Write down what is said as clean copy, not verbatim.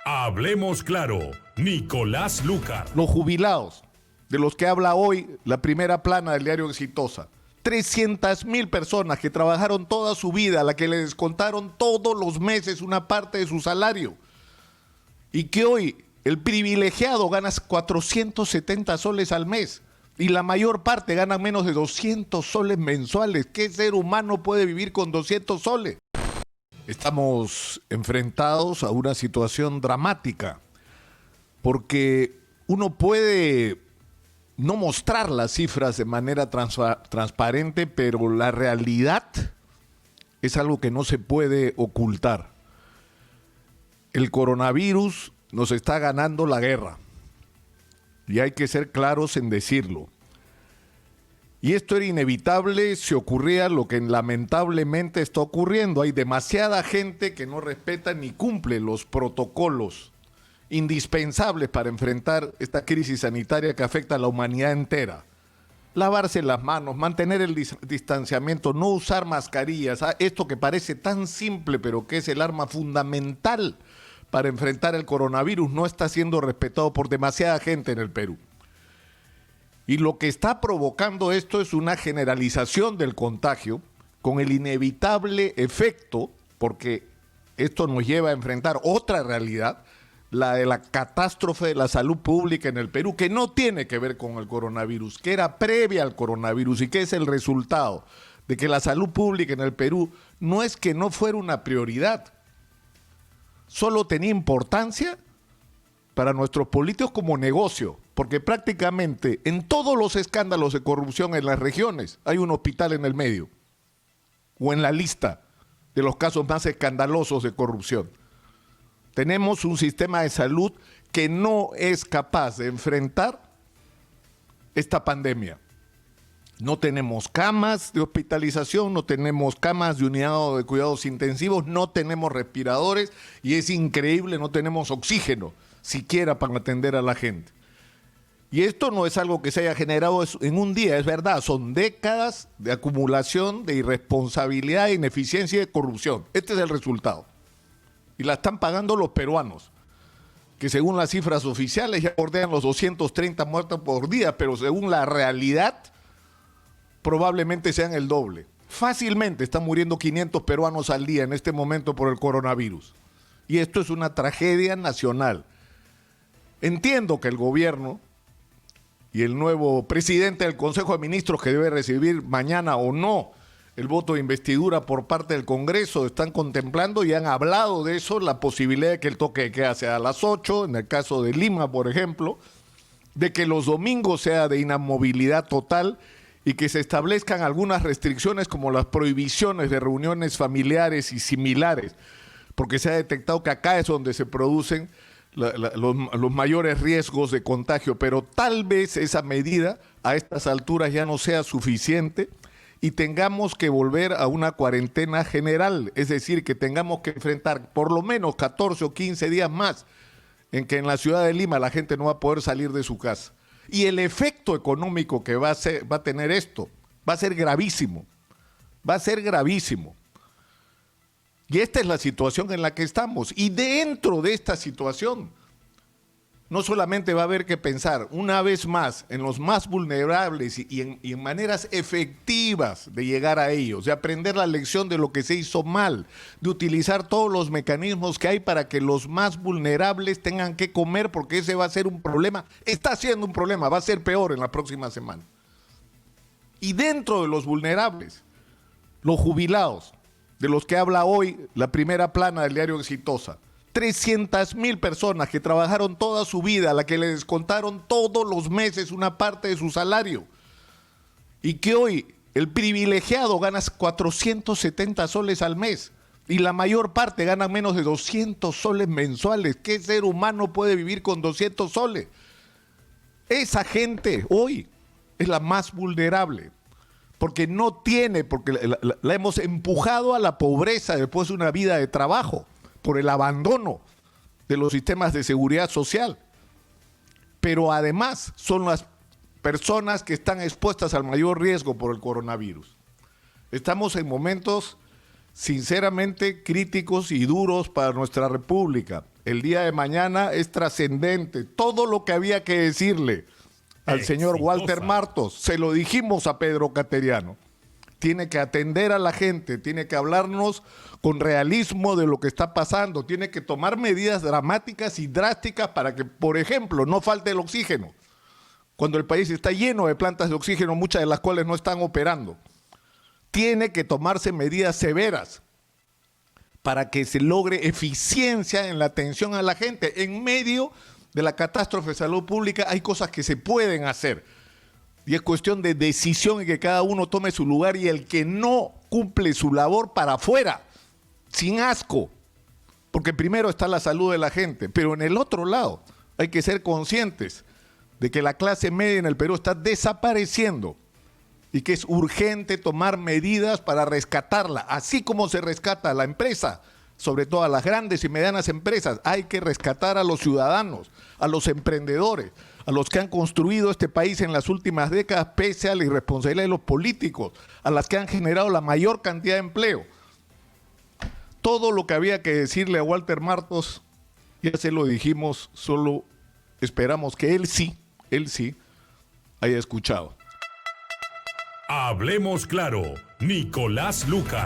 Hablemos claro, Nicolás Lucar. Los jubilados, de los que habla hoy la primera plana del diario Exitosa. 300.000 personas que trabajaron toda su vida, a la que le descontaron todos los meses una parte de su salario. Y que hoy el privilegiado gana 470 soles al mes. Y la mayor parte gana menos de 200 soles mensuales. ¿Qué ser humano puede vivir con 200 soles? Estamos enfrentados a una situación dramática, porque uno puede no mostrar las cifras de manera transparente, pero la realidad es algo que no se puede ocultar. El coronavirus nos está ganando la guerra, y hay que ser claros en decirlo. Y esto era inevitable si ocurría lo que lamentablemente está ocurriendo. Hay demasiada gente que no respeta ni cumple los protocolos indispensables para enfrentar esta crisis sanitaria que afecta a la humanidad entera. Lavarse las manos, mantener el distanciamiento, no usar mascarillas. Esto que parece tan simple, pero que es el arma fundamental para enfrentar el coronavirus, no está siendo respetado por demasiada gente en el Perú. Y lo que está provocando esto es una generalización del contagio, con el inevitable efecto, porque esto nos lleva a enfrentar otra realidad, la de la catástrofe de la salud pública en el Perú, que no tiene que ver con el coronavirus, que era previa al coronavirus y que es el resultado de que la salud pública en el Perú no es que no fuera una prioridad, solo tenía importancia para nuestros políticos como negocio, porque prácticamente en todos los escándalos de corrupción en las regiones hay un hospital en el medio, o en la lista de los casos más escandalosos de corrupción. Tenemos un sistema de salud que no es capaz de enfrentar esta pandemia. No tenemos camas de hospitalización, no tenemos camas de unidad de cuidados intensivos, no tenemos respiradores y es increíble, no tenemos oxígeno siquiera para atender a la gente. Y esto no es algo que se haya generado en un día, es verdad, son décadas de acumulación de irresponsabilidad, ineficiencia y de corrupción. Este es el resultado. Y la están pagando los peruanos, que según las cifras oficiales ya bordean los 230 muertos por día, pero según la realidad probablemente sean el doble. Fácilmente están muriendo 500 peruanos al día en este momento por el coronavirus. Y esto es una tragedia nacional. Entiendo que el gobierno y el nuevo presidente del Consejo de Ministros, que debe recibir mañana o no el voto de investidura por parte del Congreso, están contemplando y han hablado de eso, la posibilidad de que el toque de queda sea a las 8, en el caso de Lima, por ejemplo, de que los domingos sea de inamovilidad total y que se establezcan algunas restricciones como las prohibiciones de reuniones familiares y similares, porque se ha detectado que acá es donde se producen los mayores riesgos de contagio, pero tal vez esa medida a estas alturas ya no sea suficiente y tengamos que volver a una cuarentena general, es decir, que tengamos que enfrentar por lo menos 14 o 15 días más en que en la ciudad de Lima la gente no va a poder salir de su casa. Y el efecto económico que va a tener esto va a ser gravísimo, va a ser gravísimo. Y esta es la situación en la que estamos. Y dentro de esta situación, no solamente va a haber que pensar una vez más en los más vulnerables y en maneras efectivas de llegar a ellos, de aprender la lección de lo que se hizo mal, de utilizar todos los mecanismos que hay para que los más vulnerables tengan que comer, porque ese va a ser un problema, está siendo un problema, va a ser peor en la próxima semana. Y dentro de los vulnerables, los jubilados, de los que habla hoy la primera plana del diario Exitosa. 300.000 personas que trabajaron toda su vida, a la que le descontaron todos los meses una parte de su salario. Y que hoy el privilegiado gana 470 soles al mes. Y la mayor parte gana menos de 200 soles mensuales. ¿Qué ser humano puede vivir con 200 soles? Esa gente hoy es la más vulnerable. Porque no tiene, porque la hemos empujado a la pobreza después de una vida de trabajo, por el abandono de los sistemas de seguridad social. Pero además son las personas que están expuestas al mayor riesgo por el coronavirus. Estamos en momentos sinceramente críticos y duros para nuestra República. El día de mañana es trascendente. Todo lo que había que decirle al señor Walter Martos, se lo dijimos a Pedro Cateriano. Tiene que atender a la gente, tiene que hablarnos con realismo de lo que está pasando, tiene que tomar medidas dramáticas y drásticas para que, por ejemplo, no falte el oxígeno. Cuando el país está lleno de plantas de oxígeno, muchas de las cuales no están operando. Tiene que tomarse medidas severas para que se logre eficiencia en la atención a la gente. En medio de la catástrofe de salud pública hay cosas que se pueden hacer. Y es cuestión de decisión y que cada uno tome su lugar y el que no cumple su labor para afuera, sin asco. Porque primero está la salud de la gente, pero en el otro lado hay que ser conscientes de que la clase media en el Perú está desapareciendo y que es urgente tomar medidas para rescatarla, así como se rescata a la empresa, sobre todo a las grandes y medianas empresas. Hay que rescatar a los ciudadanos, a los emprendedores, a los que han construido este país en las últimas décadas pese a la irresponsabilidad de los políticos, a las que han generado la mayor cantidad de empleo. Todo lo que había que decirle a Walter Martos, ya se lo dijimos, solo esperamos que él sí haya escuchado. Hablemos claro, Nicolás Lucar.